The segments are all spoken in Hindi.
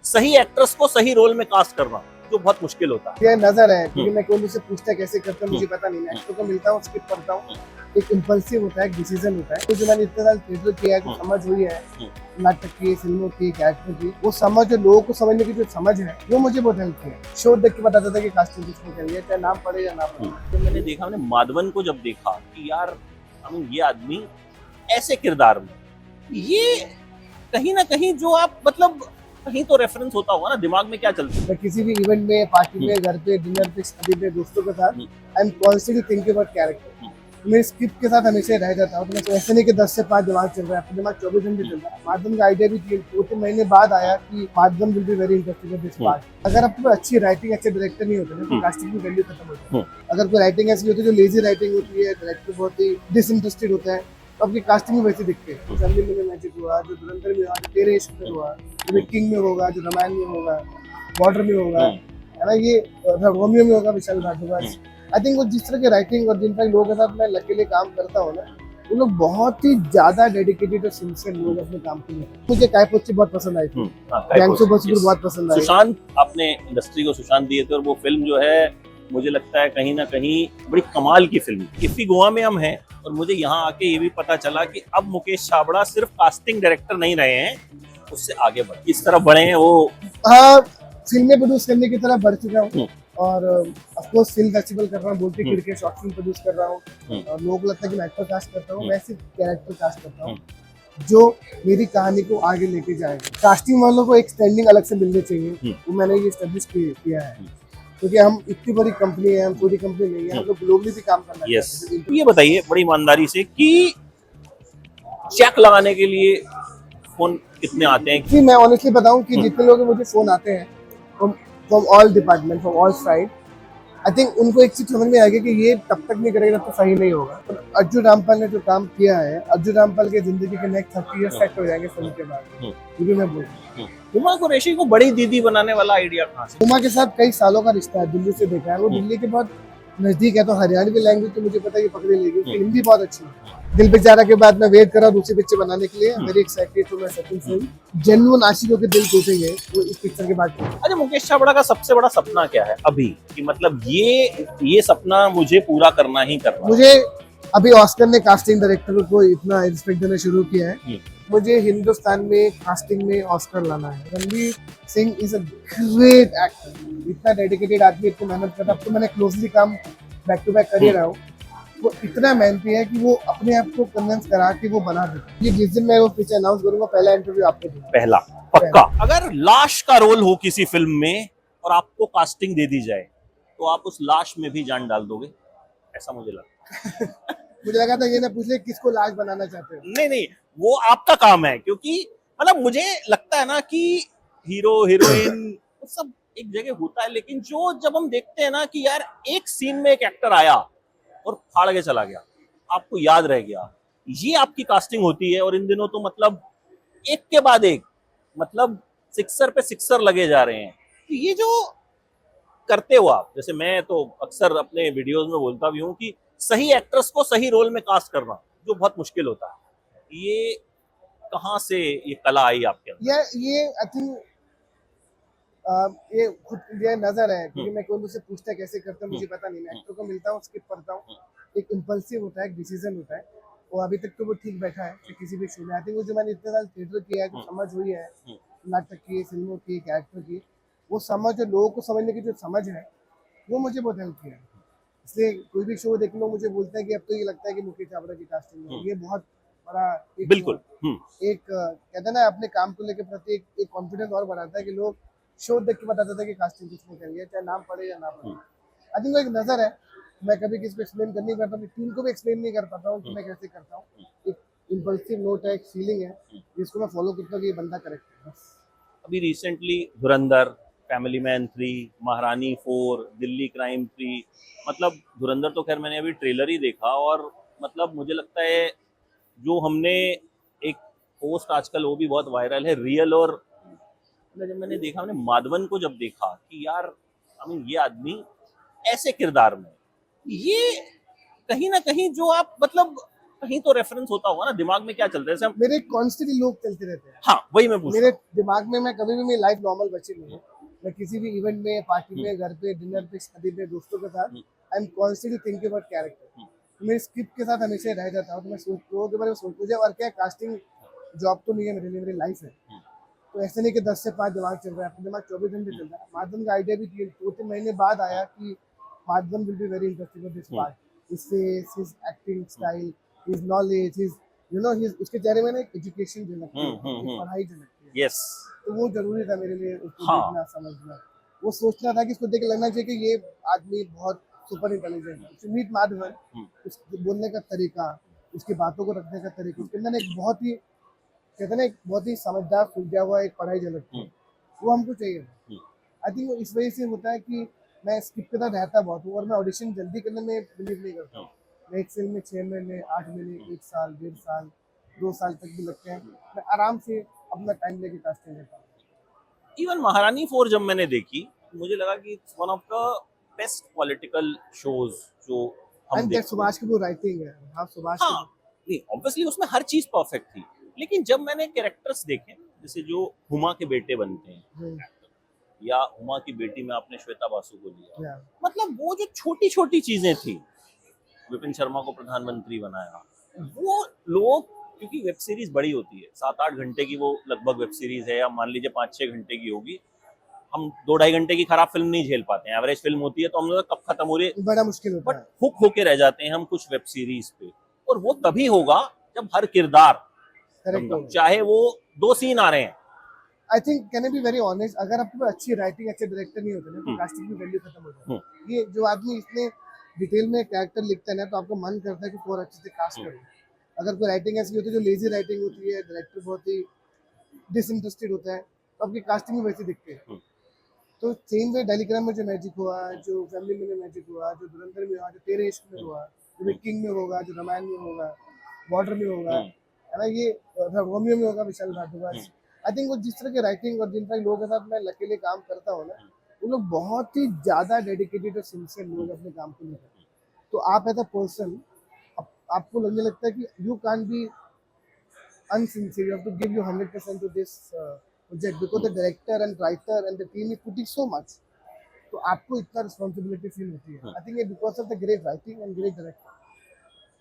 सही एक्ट्रेस को सही रोल में कास्ट करना जो बहुत मुश्किल होता है। ये नजर है क्योंकि मैं कोई मुझसे पूछता है कैसे करता हूँ मुझे पता नहीं, मैं एक्टर को मिलता हूँ स्किप करता हूँ। एक इम्पल्सिव होता है, एक डिसीजन होता है। तो जो मैंने इतने साल थिएटर किया है, जो समझ हुई है नाटक की, फिल्मों की, कैरेक्टर की, वो समझ, जो लोगों को समझने की जो समझ है, वो मुझे बहुत हेल्प किया। शो देख के पता चलता है कि कास्टिंग किसने करी है, चाहे नाम पड़े या ना पड़े। तो मैंने देखा, मैंने माधवन को जब देखा कि यार ये आदमी ऐसे किरदार में, ये कहीं ना कहीं जो आप मतलब कहीं तो रेफरेंस होता होगा ना दिमाग में, क्या चलता है। मैं किसी भी इवेंट में, पार्टी में, घर पे, डिनर पे, शादी पे, दोस्तों के साथ I am constantly thinking about character. मैं स्क्रिप्ट के साथ हमेशा रह जाता हूँ। तो मैं ऐसे नहीं कि 10 से 5 दिमाग चल रहा है, अपने दिमाग 24 घंटे चल रहा है। माध्यम का आइडिया भी 2-3 महीने बाद आया कि माध्यम will be very interesting with this part. अगर आपके पास अच्छी राइटिंग, अच्छे डायरेक्टर नहीं होते ना, तो कास्टिंग की वैल्यू खत्म होती है। अगर कोई राइटिंग ऐसी होती है जो लेजी राइटिंग होती है, डायरेक्टर बहुत ही डिसइंटरेस्टेड होता है, तो आपकी कास्टिंग भी वैसे दिखती है। जंगली में मैजिक हुआ, जो धुरंधर में हुआ, जो तेरे इश्क में हुआ, जो किंग में होगा, जो रामायण में होगा, बॉर्डर में होगा, है ना, ये रोमियो में होगा विशाल भारद्वाज। आई थिंक वो जिस तरह की राइटिंग और जिन तरह लोगों के साथ मैं लकीली काम करता हूँ ना, वो लोग बहुत ही ज्यादा डेडिकेटेड और सिंसियर लोग अपने काम के लिए। मुझे काय पोची बहुत पसंद आई थी, गैंग्सो बसुर बहुत पसंद आई। सुशांत, आपने इंडस्ट्री को सुशांत दिए थे और वो फिल्म जो है मुझे लगता है कहीं ना कहीं बड़ी कमाल की फिल्म। इफी गोवा में हम हैं और मुझे यहाँ आके ये भी पता चला कि अब मुकेश छाबड़ा सिर्फ कास्टिंग डायरेक्टर नहीं रहे हैं, उससे आगे बढ़ इस तरफ बढ़े हैं वो। हाँ, फिल्में प्रोड्यूस करने की तरफ बढ़ चुका हूँ और ऑफ कोर्स फिल्म फेस्टिवल कर रहा हूँ, बोलते खिड़के शॉर्ट फिल्म प्रोड्यूस कर रहा हूँ। और लोगों को लगता है कि मैं एक्टर कास्ट करता हूँ, मैं सिर्फ कैरेक्टर कास्ट करता हूँ जो मेरी कहानी को आगे लेके जाएगा। कास्टिंग वालों को एक स्टैंडिंग अलग से मिलनी चाहिए, वो मैंने ये एस्टेब्लिश किया है। क्योंकि हम इतनी बड़ी कंपनी है, हम छोटी कंपनी नहीं है, हम लोग ग्लोबली भी काम करना चाहते हैं। ये बताइए बड़ी ईमानदारी से कि चेक लगाने के लिए फोन कितने आते हैं? कि मैं ऑनेस्टली बताऊं कि जितने लोग मुझे फोन आते हैं from all department, from all side, I think उनको एक चीज समझ में आ गई कि ये तब तक नहीं करेगा तो सही नहीं होगा। तो अर्जुन रामपाल ने जो काम किया है, अर्जुन रामपाल के जिंदगी के नेक्स्ट 30 ईयर सेट हो जाएंगे फिल्म के बाद, ये भी मैं बोल रहा हूँ। हुमा कुरैशी को बड़ी दीदी बनाने वाला आइडिया कहाँ से? हुमा के साथ कई सालों का रिश्ता है, दिल्ली से देखा है, वो दिल्ली के बहुत नजदीक है, तो हरियाणवी लैंग्वेज तो मुझे पता है कि पकड़ी लेगी। उसकी हिंदी बहुत अच्छी है। दिल बेचारा के बाद मैं वेट कर रहा हूँ दूसरी पिक्चर बनाने के लिए, मेरी एक्साइटेड तो मैं सेकंड फिल्म जेन्युइन आशिकों के दिल टूटेंगे वो इस पिक्चर के बाद। अच्छा, मुकेश छाबड़ा का सबसे बड़ा सपना क्या है अभी कि मतलब ये सपना मुझे पूरा करना ही करना? मुझे अभी ऑस्कर ने कास्टिंग डायरेक्टर को इतना रिस्पेक्ट देना शुरू किया है, मुझे हिंदुस्तान में कास्टिंग में ऑस्कर लाना है। Ranveer Singh is a great actor, इतना डेडिकेटेड आदमी, इतनी मेहनत करता है। अब तो मैंने क्लोजली काम बैक टू बैक कर ही रहा हूँ। वो इतना मेहनती है कि वो अपने आप को कन्विंस करा के वो बना देता है। ये जिस दिन मैं वो पिक्चर अनाउंस करूंगा, पहला इंटरव्यू आपको दूंगा। पहला पक्का। अगर लाश का रोल हो किसी फिल्म में और आपको कास्टिंग दे दी जाए तो आप उस लाश में भी जान डाल दोगे? ऐसा मुझे लगा। मुझे लगा था ये ना पूछ ले किसको लाश बनाना चाहते हो। नहीं, वो आपका काम है, क्योंकि मतलब मुझे लगता है ना कि हीरो हीरोइन सब एक जगह होता है, लेकिन जो जब हम देखते हैं ना कि यार एक सीन में एक एक्टर आया और फाड़ के चला गया, आपको याद रह गया, ये आपकी कास्टिंग होती है। और इन दिनों तो मतलब एक के बाद एक मतलब सिक्सर पे सिक्सर लगे जा रहे हैं। तो ये जो करते हो आप, जैसे मैं तो अक्सर अपने वीडियोस में बोलता भी हूँ कि सही एक्ट्रेस को सही रोल में कास्ट करना जो बहुत मुश्किल होता है, ये कहाँ से ये कला आई आपके अंदर? ये आई थिंक ये खुद ये नजर है क्योंकि मैं कोई मुझसे पूछता है कैसे करता हूँ मुझे पता नहीं, मैं एक्टर को मिलता हूँ स्किप करता हूँ। एक इम्पल्सिव होता है, एक डिसीजन होता है, वो अभी तक तो वो ठीक बैठा है कि किसी भी शो में। आई थिंक वो जो मैंने इतने साल थिएटर किया है, जो समझ हुई है नाटक की, फिल्मों की, कैरेक्टर की, वो समझ, जो लोगों को समझने की जो समझ है, वो मुझे बहुत हेल्प किया है। इसलिए कोई भी शो देख लो मुझे बोलता है कि अब तो ये लगता है कि मुकेश छाबड़ा की कास्टिंग है। ये बहुत बड़ा एक, बिल्कुल एक कहते हैं ना अपने काम को लेकर प्रति एक कॉन्फिडेंस और बढ़ाता है कि लोग शो देख के बताता था कि कास्टिंग किसने करी है, चाहे नाम पड़े या ना पड़े। आई थिंक वो एक नजर है। मैं कभी किसी को एक्सप्लेन कर नहीं करता, टीम को भी एक्सप्लेन नहीं कर पाता हूँ कि मैं कैसे करता हूँ। एक इम्पल्सिव नोट है, एक फीलिंग है जिसको मैं फॉलो करता हूँ कि ये बंदा करेक्ट है। अभी रिसेंटली धुरंधर, फैमिली मैन 3, महारानी 4, दिल्ली क्राइम 3, मतलब धुरंधर तो खैर मैंने अभी ट्रेलर ही देखा और मतलब मुझे लगता है जो हमने एक पोस्ट आजकल वो भी बहुत वायरल है रियल, और जब मैंने देखा, मैंने माधवन को जब देखा कि यार ये आदमी ऐसे किरदार में, ये कहीं ना कहीं जो आप मतलब कहीं तो रेफरेंस होता होगा ना, दिमाग में क्या चलता है जैसे हम। मेरे कॉन्स्टेंटली लोग चलते रहते हैं हाँ वही मैं पूछ रहा मेरे दिमाग में। मैं कभी भी मेरी लाइफ नॉर्मल बची नहीं है। मैं किसी भी इवेंट में, पार्टी में, घर पे, डिनर पे, शादी पे, दोस्तों के साथ, I am constantly thinking about character. मैं स्क्रिप्ट के साथ हमेशा रह जाता हूँ। तो मैं सोच लोगों के बारे में सोच, मुझे और क्या, कास्टिंग जॉब तो नहीं है मेरे लिए, मेरी लाइफ है। तो ऐसे नहीं कि 10 से 5 दिमाग चल रहा है, अपना दिमाग 24 घंटे चल रहा है। माधवन का आइडिया भी 2-3 महीने बाद आया कि Madhavan will be very interesting with this part, his face, his acting style, his knowledge, his you know his, उसके चेहरे में ना एक एजुकेशन झलकती है, एक पढ़ाई झलकती है। यस। तो वो जरूरी था मेरे लिए उसको हाँ। देखना, समझना। वो सोचना था कि इसको देख के लगना चाहिए कि ये आदमी बहुत सुपर इंटेलिजेंट है। टू मीट माधवन, उसके बोलने का तरीका, उसकी बातों को रखने का तरीका, उसके अंदर एक बहुत ही, कहते हैं ना, एक बहुत ही समझदार, सुलझा हुआ एक पढ़ाई झलकती है। वो हमको चाहिए। आई थिंक इस वजह से होता है कि मैं स्किप के साथ रहता बहुत हूँ, और मैं ऑडिशन जल्दी करने में बिलीव नहीं करता हूँ। मैं एक फिल्म में 6 महीने, 8 महीने, 1 साल, 1.5 साल, 2 साल तक भी लगते हैं। मैं आराम से अपना टाइम लेके कास्टिंग करता हूँ। इवन महारानी 4 जब मैंने देखी, मुझे लगा कि it's one of the best political shows जो हम एंड दैट देखते हैं। सुभाष की वो राइटिंग है। हाँ, सुभाष की हाँ नहीं, ऑब्वियसली उसमें हर चीज परफेक्ट थी, लेकिन जब मैंने कैरेक्टर्स देखे, जैसे जो हुमा के बेटे बनते हैं, हम्म, या हुमा की बेटी में आपने श्वेता बासु को लिया, yeah. मतलब वो जो छोटी छोटी चीजें थी, विपिन शर्मा को प्रधानमंत्री बनाया, वो लोग, क्योंकि वेब सीरीज बड़ी होती है, 7-8 घंटे की वो लगभग वेब सीरीज है, या मान लीजिए 5-6 घंटे की होगी, हम 2-2.5 घंटे की खराब फिल्म नहीं झेल पाते हैं। एवरेज फिल्म होती है तो हम लोग कब खत्म हो रही है, बड़ा मुश्किल होता बट है। हुक होके रह जाते हैं हम कुछ वेब सीरीज पे। और वो तभी होगा जब हर किरदार, करेक्ट। चाहे वो 2 सीन आ रहे हैं। I think can be very honest, अगर आपके पास अच्छी राइटिंग, अच्छे डायरेक्टर नहीं होते ना, तो कास्टिंग की वैल्यू खत्म हो जाती है। ये जो आदमी इतने डिटेल में कैरेक्टर लिखता है ना, तो आपका मन करता है कि और अच्छे से कास्ट करो। अगर कोई राइटिंग ऐसी होती है जो लेजी राइटिंग होती है, डायरेक्टर बहुत ही डिसइंटरेस्टेड होता है, तो आपकी कास्टिंग भी वैसी दिखती है। तो सेम वे टेलीग्राम में जो मैजिक हुआ, जो फैमिली में मैजिक हुआ, जो धुरंधर में हुआ, जो तेरे इश्क में हुआ, जो किंग में होगा, जो रामायण में होगा, बॉर्डर में होगा, है ना, ये रोमियो में होगा विशाल भारद्वाज। आई थिंक वो जिस तरह की राइटिंग और जिन तरह के लोगों के साथ मैं अकेले काम करता हूँ ना, वो लोग बहुत ही ज्यादा डेडिकेटेड और सिंसियर लोग अपने काम को लेकर। तो आप एज अ पर्सन, आपको लगने लगता है कि you can be unsincere, you have to give your 100% to this project, because the director and writer and the team is putting so much. तो आपको इतना रिस्पॉन्सिबिलिटी फील होती है। I think because of the great writing and great director.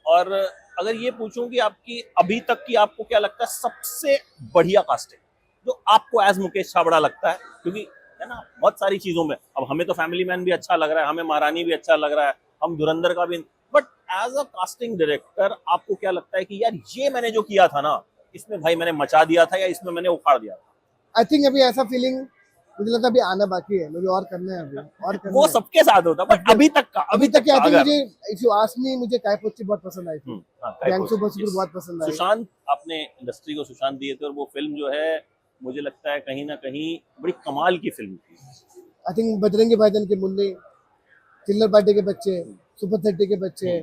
और अगर ये पूछूं कि आपकी अभी तक की आपको क्या लगता है सबसे बढ़िया कास्टिंग, जो आपको एज मुकेश छाबड़ा लगता है, क्योंकि है ना बहुत सारी चीजों में, अब हमें तो फैमिली मैन भी अच्छा लग रहा है, हमें महारानी भी अच्छा लग रहा है, हम धुरंधर का भी, but as a casting director आपको क्या लगता है कि यार ये मैंने जो किया था ना, इसमें भाई मैंने मचा दिया था, या इसमें मैंने उखाड़ दिया था? आई थिंक अभी ऐसा फीलिंग मुझे लगता है अभी आना बाकी है, मुझे और करना है अभी, और करना वो है। सबके साथ होता, बट अभी तक का, अभी तक क्या, अगर मुझे इफ यू आस्क मी, मुझे काय पोची बहुत पसंद आई थी, गैंग्स ऑफ वासेपुर बहुत पसंद आई। सुशांत, आपने इंडस्ट्री को सुशांत दिए थे, और वो फिल्म जो है मुझे लगता है कहीं ना कहीं बड़ी कमाल की फिल्म थी। आई थिंक बजरंगी भाईजान के मुन्ने, चिल्लर पार्टी के बच्चे, सुपर 30 के बच्चे,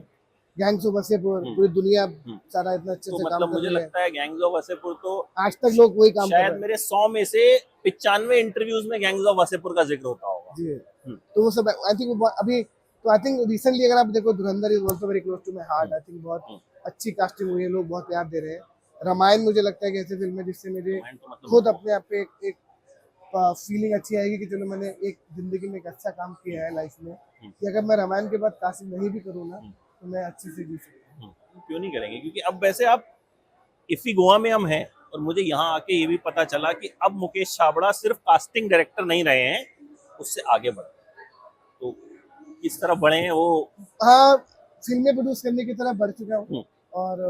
गैंग्स ऑफ वासेपुर, पूरी दुनिया सारा इतना अच्छे तो से काम मतलब कर मुझे रही है। लगता है गैंग्स ऑफ वासेपुर तो आज तक लोग वही काम कर रहे शायद हैं। मेरे 100 में से 95 इंटरव्यूज में गैंग्स ऑफ वासेपुर का जिक्र होता होगा। जी। तो वो सब आई थिंक अभी, तो आई थिंक रिसेंटली अगर आप देखो, Dhurandhar is also very close to my heart. I think बहुत अच्छी कास्टिंग हुई है, लोग बहुत प्यार दे रहे हैं। रामायण मुझे लगता है कि ऐसी फिल्म है जिससे मुझे खुद अपने आप पे एक फीलिंग अच्छी आएगी कि चलो मैंने एक जिंदगी में एक अच्छा काम किया है लाइफ में, कि अगर मैं रामायण के बाद कास्टिंग नहीं भी करूँ ना, तो मैं अच्छे से जी सकता हूँ। क्यों नहीं करेंगे, क्योंकि अब वैसे आप इसी गोवा में हम हैं, और मुझे यहाँ आके ये भी पता चला कि अब मुकेश छाबड़ा सिर्फ कास्टिंग डायरेक्टर नहीं रहे हैं, उससे आगे बढ़े, तो किस तरफ बढ़े हैं वो। हाँ, फिल्में प्रोड्यूस करने की तरफ बढ़ चुका हूँ, और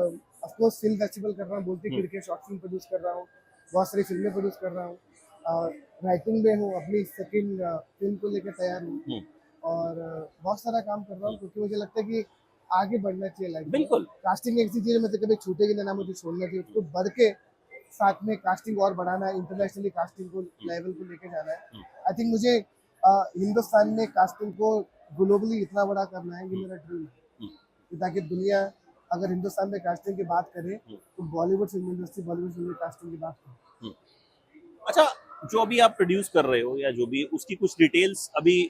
ऑफ कोर्स फिल्म फेस्टिवल कर रहा हूँ, बोलती खिड़की शॉर्ट फिल्म प्रोड्यूस कर रहा हूँ, बहुत सारी फिल्में प्रोड्यूस कर रहा हूँ, और राइटिंग में हूँ, अपनी सेकंड फिल्म को लेकर तैयार हूँ, और बहुत सारा काम कर रहा हूँ, क्योंकि मुझे लगता है कि आगे बढ़ना चाहिए लाइफ में। बिल्कुल। कास्टिंग एक ऐसी चीज है, मतलब कभी छूटेगी ना, मुझे छोड़ना चाहिए, उसको बढ़ के साथ में कास्टिंग और बढ़ाना है, इंटरनेशनली कास्टिंग को लेवल को लेके जाना है। आई थिंक मुझे हिंदुस्तान में कास्टिंग को ग्लोबली इतना बड़ा करना है, ये मेरा ड्रीम है, ताकि दुनिया अगर हिंदुस्तान में कास्टिंग की बात करे, तो Bollywood film industry, Bollywood film casting की बात करे। अच्छा, जो अभी आप प्रोड्यूस कर रहे हो, या जो भी, उसकी कुछ डिटेल्स अभी?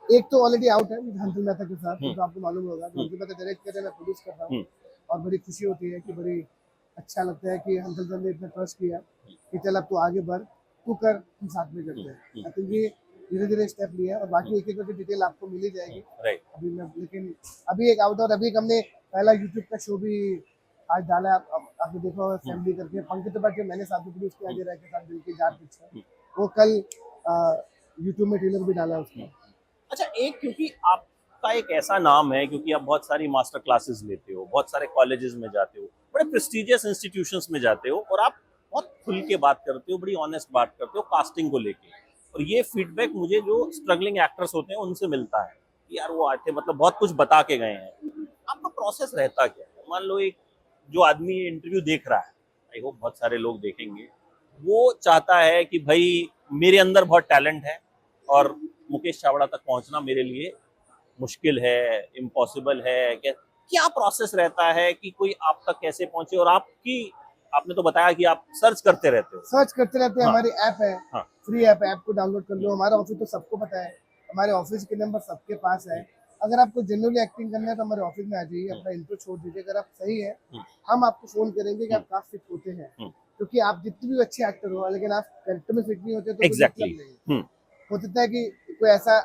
एक तो ऑलरेडी आउट है हंसल मेहता के साथ, तो आपको मालूम होगा, हंसल मेहता डायरेक्ट कर रहे हैं, मैं प्रोड्यूस कर रहा हूँ। और बड़ी खुशी होती है कि बड़ी अच्छा लगता है कि अंकल जन ने इतना ट्रस्ट किया कि चल अब तू आगे बढ़, तू कर, हम साथ में करते हैं। आई थिंक ये धीरे धीरे स्टेप लिया है और बाकी एक एक करके डिटेल आपको मिल ही जाएगी। राइट। अभी मैं लेकिन अभी एक आउटडोर अभी एक हमने पहला यूट्यूब का शो भी आज डाला है। आपने देखा होगा फैमिली करके, पंकज त्रिपाठी मैंने साथ में प्रोड्यूस किया, अजय राय के साथ दिल की जान पिक्चर, वो कल यूट्यूब में ट्रेलर भी डाला है उसका। अच्छा, एक क्योंकि आपका एक ऐसा नाम है, क्योंकि आप बहुत सारी मास्टर क्लासेस लेते हो, बहुत सारे कॉलेजेस में जाते हो, बड़े प्रेस्टिजियस इंस्टीट्यूशंस में जाते हो और आप बहुत खुल के बात करते हो, बड़ी ऑनेस्ट बात करते हो कास्टिंग को लेके। और ये फीडबैक मुझे जो स्ट्रगलिंग एक्टर्स होते हैं उनसे मिलता है कि यार वो आए थे, मतलब बहुत कुछ बता के गए हैं। आपका प्रोसेस रहता क्या है? मान लो एक जो आदमी इंटरव्यू देख रहा है, आई होप बहुत सारे लोग देखेंगे, वो चाहता है कि भाई मेरे अंदर बहुत टैलेंट है और मुकेश छाबड़ा तक पहुंचना मेरे लिए मुश्किल है, इम्पॉसिबल है। क्या प्रोसेस रहता है कि कोई आप तक कैसे पहुंचे? और आपने तो बताया कि आप सर्च करते रहते हो। सर्च करते रहते हैं। हाँ, हमारी ऐप है, हाँ, फ्री ऐप है, ऐप को डाउनलोड कर लो। हमारा ऑफिस तो सबको पता है, हमारे ऑफिस के नंबर सबके पास है। अगर आपको जनरली एक्टिंग करना है तो हमारे ऑफिस में आ जाइए, अपना इंट्रो छोड़ दीजिए। अगर आप सही है हम आपको फोन करेंगे कि आप काफी फिट होते हैं, क्योंकि आप जितने भी अच्छे एक्टर हो लेकिन आप कैरेक्टर में फिट नहीं होते तो एग्जैक्टली। हो सकता है कि कोई ऐसा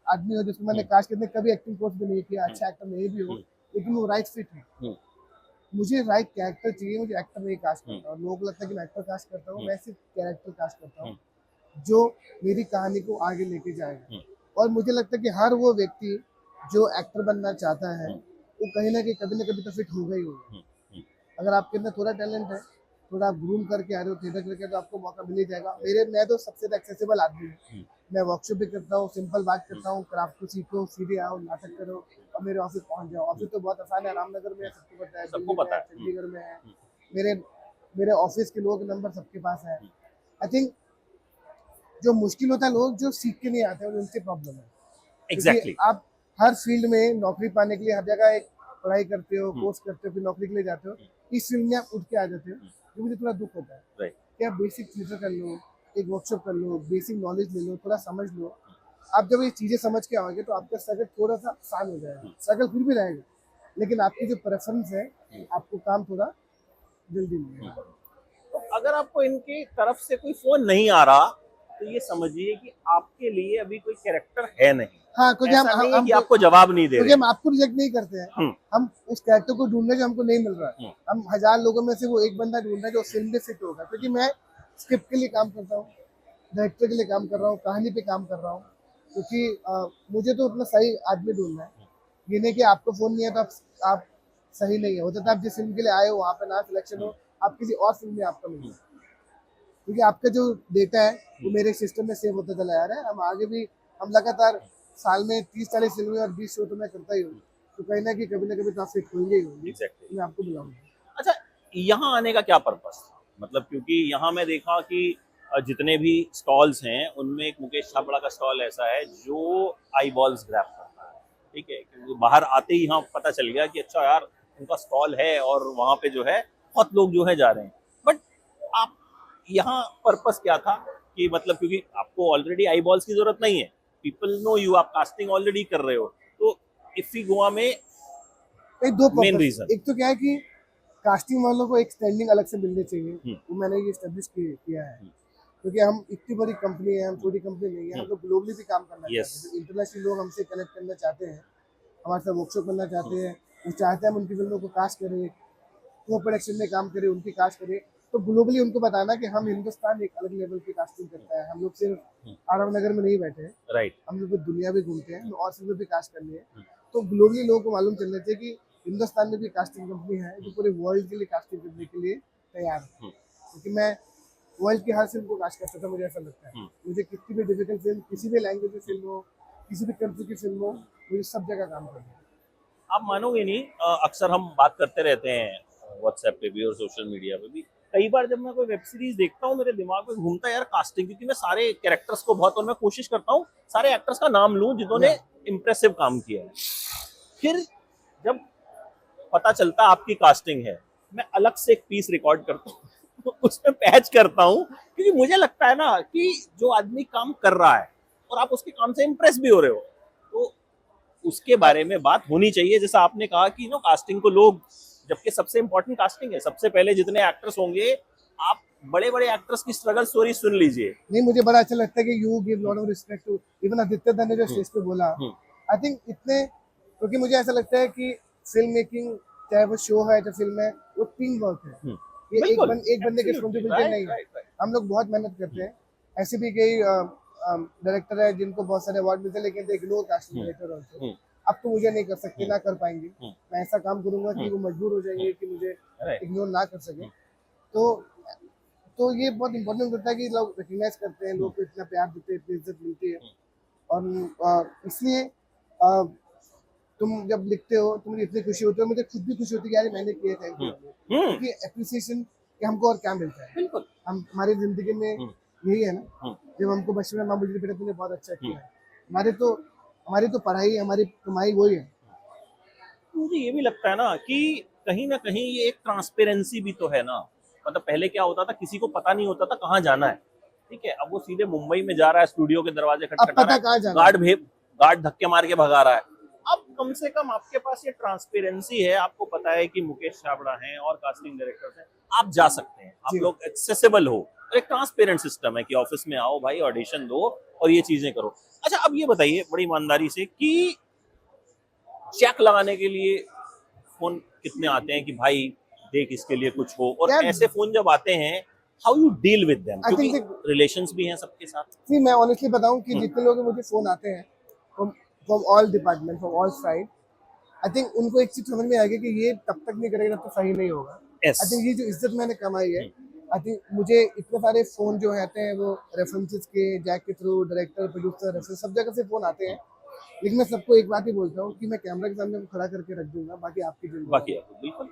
आदमी हो जिसको मैंने कास्ट करने कभी एक्टिंग कोर्स भी नहीं किया, अच्छा एक्टर नहीं भी हो, लेकिन वो राइट फिट है। मुझे राइट कैरेक्टर चाहिए, मुझे एक्टर नहीं कास्ट करता और लोगों को लगता है कि मैं एक्टर कास्ट करता हूँ, मैं सिर्फ कैरेक्टर कास्ट करता हूँ जो मेरी कहानी को आगे लेके जाएगा। और मुझे लगता है कि हर वो व्यक्ति जो एक्टर बनना चाहता है वो कहीं ना कभी तो फिट होगा ही होगा। अगर आपके अंदर थोड़ा टैलेंट है, थोड़ा आप ग्रूम करके आ रहे हो, थिएटर करके, तो आपको मौका मिल ही जाएगा। मैं तो सबसे एक्सेसिबल आदमी हूँ। मैं वर्कशॉप भी करता हूँ, सिंपल बात करता हूँ, क्राफ्ट को सीखो, सीधे आओ, नाटक करो और मेरे ऑफिस पहुंच जाओ। ऑफिस तो बहुत आसान है, रामनगर में है, सबको पता है, दिल्ली में है, चंडीगढ़ में है। मेरे ऑफिस के लोग नंबर सबके पास है। आई थिंक जो मुश्किल होता है लोग जो सीख के नहीं आते हैं उनसे प्रॉब्लम है। एग्जैक्टली। आप हर फील्ड में नौकरी पाने के लिए हर जगह एक पढ़ाई करते हो, कोर्स करते हो, फिर नौकरी के लिए जाते हो। इस फील्ड में आप उठ के आ जाते हो, जो मुझे थोड़ा दुख होता है कि आप बेसिक थिएटर कर लो, एक वर्कशॉप कर लो, बेसिक नॉलेज ले लो, थोड़ा समझ लो। आप जब ये चीजें समझ के आओगे तो आपका स्ट्रगल थोड़ा सा आसान हो जाएगा। स्ट्रगल फिर भी रहेगा, लेकिन आपकी जो प्रेफरेंस है, आपको काम थोड़ा जल्दी मिलेगा। तो अगर आपको इनकी तरफ से कोई फोन नहीं आ रहा तो ये समझिए कि आपके लिए अभी कोई कैरेक्टर है नहीं। हाँ, क्योंकि ऐसा नहीं है कि आपको जवाब नहीं दे रहे, हम आपको रिजेक्ट नहीं करते हैं। हम उस कैरेक्टर को ढूंढ रहे जो हमको नहीं मिल रहा है। हम 1000 लोगों में से वो एक बंदा ढूंढ रहे हैं जो फिल्म में फिट होगा। क्योंकि मैं स्क्रिप्ट के लिए काम करता हूँ, डायरेक्टर के लिए काम कर रहा हूँ, कहानी पे काम कर रहा हूँ, क्योंकि मुझे तो अपना सही आदमी ढूंढना है। ये नहीं कि आपको फोन नहीं है तो आप सही नहीं है। होता था आप जिस फिल्म के लिए आए हो वहाँ पे ना सिलेक्शन हो, आप किसी और फिल्म में आपका मिले, क्योंकि आपका जो डेटा है वो मेरे सिस्टम में सेव होता चला जा रहा है। हम आगे भी हम लगातार साल में 30-40 फिल्में और 20 शो तो मैं करता ही हूँ, तो कहीं ना कभी तो आप फिट होंगे ही होंगे। Exactly. मैं आपको बुलाऊंगा। अच्छा, यहाँ आने का क्या पर्पस था? मतलब क्योंकि यहाँ मैं देखा कि जितने भी स्टॉल्स हैं उनमें एक मुकेश छाबड़ा का स्टॉल ऐसा है जो आई बॉल्स ग्रैब करता है। ठीक है, क्योंकि बाहर आते ही यहाँ पता चल गया कि अच्छा यार उनका स्टॉल है और वहाँ पे जो है बहुत लोग जो है जा रहे हैं। बट आप यहाँ पर्पस क्या था कि मतलब क्योंकि आपको ऑलरेडी आई बॉल्स की जरूरत नहीं है, पीपल नो यू, आप कास्टिंग ऑलरेडी कर रहे हो, तो इफ्फी गोवा में दो मेन रीजन एक तो क्या है कि कास्टिंग वालों को एक स्टैंडिंग अलग से मिलनी चाहिए, वो मैंने ये एस्टेब्लिश किया है। क्योंकि हम इतनी बड़ी कंपनी है, हम छोटी कंपनी नहीं है, हम लोग ग्लोबली भी काम करना चाहते हैं। इंटरनेशनल लोग हमसे कनेक्ट करना चाहते हैं, हमारे साथ वर्कशॉप करना चाहते हैं, वो चाहते हैं हम उनकी फिल्मों को कास्ट करें, को प्रोडक्शन में काम करें, उनकी कास्ट करें। तो ग्लोबली उनको बताना कि हम हिंदुस्तान एक अलग लेवल की कास्टिंग करता है। हम लोग सिर्फ आरव नगर में नहीं बैठे हैं, राइट, हम लोग दुनिया भी घूमते हैं और फिल्में भी कास्ट करनी है। तो ग्लोबली लोगों को मालूम चलना चाहिए कि हिंदुस्तान में भी कास्टिंग कंपनी है जो पूरे वर्ल्ड के लिए कास्टिंग करने के लिए तैयार है। क्योंकि मैं वर्ल्ड की हर फिल्म को कास्ट करता था, मुझे ऐसा लगता है। मुझे कितनी भी डिफिकल्ट फिल्म, किसी भी लैंग्वेज की फिल्म हो, किसी भी कंट्री की फिल्म हो, मुझे सब जगह काम करना है। आप मानोगे नहीं, अक्सर हम बात करते रहते हैं व्हाट्सएप पे भी और सोशल मीडिया पे भी। कई बार जब मैं कोई वेब सीरीज देखता हूँ मेरे दिमाग में घूमता है यार कास्टिंग, क्योंकि मैं सारे कैरेक्टर्स को बहुत, और मैं कोशिश करता हूँ सारे एक्टर्स का नाम लूं जिन्होंने इम्प्रेसिव काम किया है। फिर जब पता चलता आपकी कास्टिंग है, मैं अलग से एक पीस रिकॉर्ड करता हूँ उसमें पैच करता हूँ, क्योंकि मुझे लगता है ना कि जो आदमी काम कर रहा है और आप उसके काम से इम्प्रेस भी हो रहे हो, तो उसके बारे में बात होनी चाहिए। जैसा आपने कहा कि कास्टिंग को लोग जबकि सबसे इंपॉर्टेंट कास्टिंग है। सबसे पहले जितने एक्टर्स होंगे, आप बड़े बड़े एक्टर्स की स्ट्रगल स्टोरी सुन लीजिए। नहीं, मुझे बड़ा अच्छा लगता है कि you give lot of respect to even Aditya Dhar ने जो स्टेज पे बोला, आई थिंक इतने, क्योंकि मुझे ऐसा लगता है कि फिल्म मेकिंग, चाहे वो शो है चाहे फिल्म है, वो टीम वर्क है। ये एक बंदे के रिस्पॉन्सिबिलिटी नहीं है। हम लोग बहुत मेहनत करते हैं। ऐसे भी कई डायरेक्टर है जिनको बहुत सारे अवार्ड मिलते हैं, लेकिन दे इग्नोर कास्टिंग डायरेक्टर आल्सो। अब तो मुझे नहीं कर सकते, ना कर पाएंगे, मैं ऐसा काम करूंगा कि वो मजबूर हो जाएंगे कि मुझे इग्नोर ना कर सके। तो ये बहुत इंपॉर्टेंट होता है कि लोग रिकग्नाइज करते हैं, लोग को इतना प्यार देते हैं, इतनी इज्जत मिलती है। और इसलिए तुम जब लिखते हो तो मुझे इतनी खुशी होती है, मुझे खुद भी खुशी होती है कि यार मैंने किया, थैंक यू। क्योंकि एप्रिसिएशन कि हमको और क्या मिलता है। बिल्कुल, हम हमारी जिंदगी में यही है ना, जब हमको बचपन में माँ बोलती थी बेटा तूने बहुत अच्छा किया है, हमारी तो पढ़ाई, हमारी कमाई वही है। मुझे ये भी लगता है ना कि कहीं ना कहीं ये एक ट्रांसपेरेंसी भी तो है ना। मतलब पहले क्या होता था, किसी को पता नहीं होता था कहाँ जाना है, ठीक है। अब वो सीधे मुंबई में जा रहा है, स्टूडियो के दरवाजे अब खटखटा पता रहा कहाँ है, जाना है। गार्ड धक्के मार के भगा रहा है। अब कम से कम आपके पास ये ट्रांसपेरेंसी है, आपको पता है कि मुकेश छाबड़ा हैं और कास्टिंग डायरेक्टर्स हैं, आप जा सकते हैं, आप जी। लोग एक्सेसिबल हो। और एक ट्रांसपेरेंट सिस्टम है कि ऑफिस में आओ भाई, ऑडिशन दो और ये चीजें करो। अच्छा, अब ये बताइए बड़ी ईमानदारी से कि चेक लगाने के लिए फोन कितने आते हैं कि भाई देख इसके लिए कुछ हो, और यार ऐसे फोन जब आते हैं, how you deal with them, I क्योंकि थिंक रिलेशंस भी हैं सबके साथ। सी, मैं ऑनेस्टली बताऊं कि जितने लोग मुझे फोन आते हैं from all department, from all side, I think उनको एक चीज समझ में आ गई कि ये तब तक नहीं करेगा जब तक सही नहीं होगा। यस, आई थिंक ये जो इज्जत मैंने कमाई है, आई थिंक मुझे इतने सारे फोन जो आते हैं वो रेफरेंसेस के, जैक के थ्रू, डायरेक्टर, प्रोड्यूसर, रेफरेंस, सब जगह से फोन आते हैं। लेकिन मैं सबको एक बात ही बोलता हूँ कि मैं कैमरा के सामने खड़ा करके रख दूंगा, बाकी आपकी जिम्मेदारी। बाकी आपको बिल्कुल।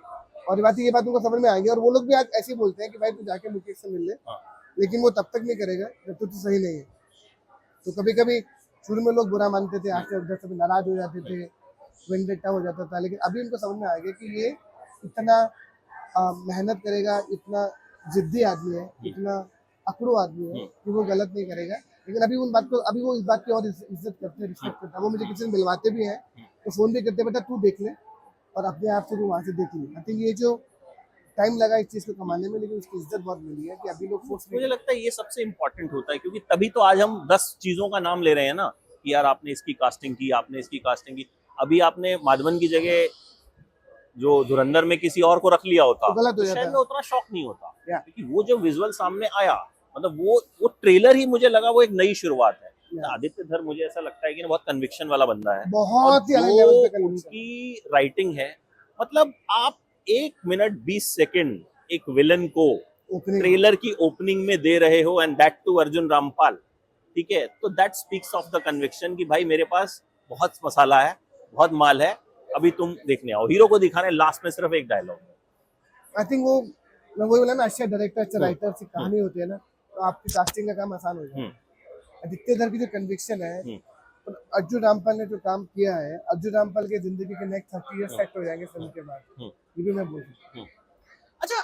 और ये बात उनको समझ में आएगी, और वो लोग भी आज ऐसे ही बोलते हैं कि भाई तू जाके मुकेश से मिल ले, लेकिन वो तब तक नहीं करेगा जब तक तू सही नहीं है। तो कभी कभी शुरू में लोग बुरा मानते थे, आस्ते आस्ते सब नाराज हो जाते थे, वेंडेटा हो जाता था, लेकिन अभी उनको समझ में आ गया कि ये इतना मेहनत करेगा, इतना जिद्दी आदमी है, इतना अकड़ू आदमी है कि वो गलत नहीं करेगा। लेकिन अभी वो इस बात की और इज्जत करते हैं, रिस्पेक्ट करते हैं। वो मुझे किसी से मिलवाते भी हैं तो फोन भी करते हैं, बेटा तू देख ले और अपने आप से भी वहाँ से देख ले। आई थिंक ये जो टाइम लगा इस चीज को कमाने में, लेकिन उसकी इज्जत बहुत मिली है कि अभी लोग फोर्स मुझे लगता है ये सबसे इम्पोर्टेंट होता है, क्योंकि तभी तो आज हम 10 चीजों का नाम ले रहे हैं ना कि यार आपने इसकी कास्टिंग की, आपने इसकी कास्टिंग की। अभी आपने माधवन की जगह जो धुरंधर में किसी और को रख लिया होता तो गलत हो तो जाता शायद है। मैं उतना शॉक नहीं होता, Yeah. क्योंकि वो जो विजुअल सामने आया, मतलब वो ट्रेलर ही मुझे लगा वो एक नई शुरुआत है। Yeah. आदित्य धर मुझे ऐसा लगता है कि बहुत कन्विक्शन वाला बंदा है, बहुत ही और अलग लेवल पे जो conviction। उनकी राइटिंग है, मतलब आप 1 मिनट 20 सेकंड एक विलन को ओपनिंग ट्रेलर की ओपनिंग में दे रहे हो, and that to Arjun Rampal, ठीक है, तो that speaks of the conviction कि भाई मेरे पास बहुत मसाला है, बहुत माल है, अभी तुम देखने आओ। हीरो को दिखाने लास्ट में सिर्फ एक डायलॉग। आई थिंक वो, मैं वही बोला ना, अच्छा डायरेक्टर, अच्छा राइटर से कहानी होती है ना, तो आपकी कास्टिंग का काम आसान हो जाता है। आदित्य धर की जो कन्विक्शन है, और अर्जुन रामपाल ने जो काम किया है, अर्जुन रामपाल की जिंदगी के नेक्स्ट 30 इयर्स सेट हो जाएंगे फिल्म के बाद, ये भी मैं बोल सकता हूँ। अच्छा,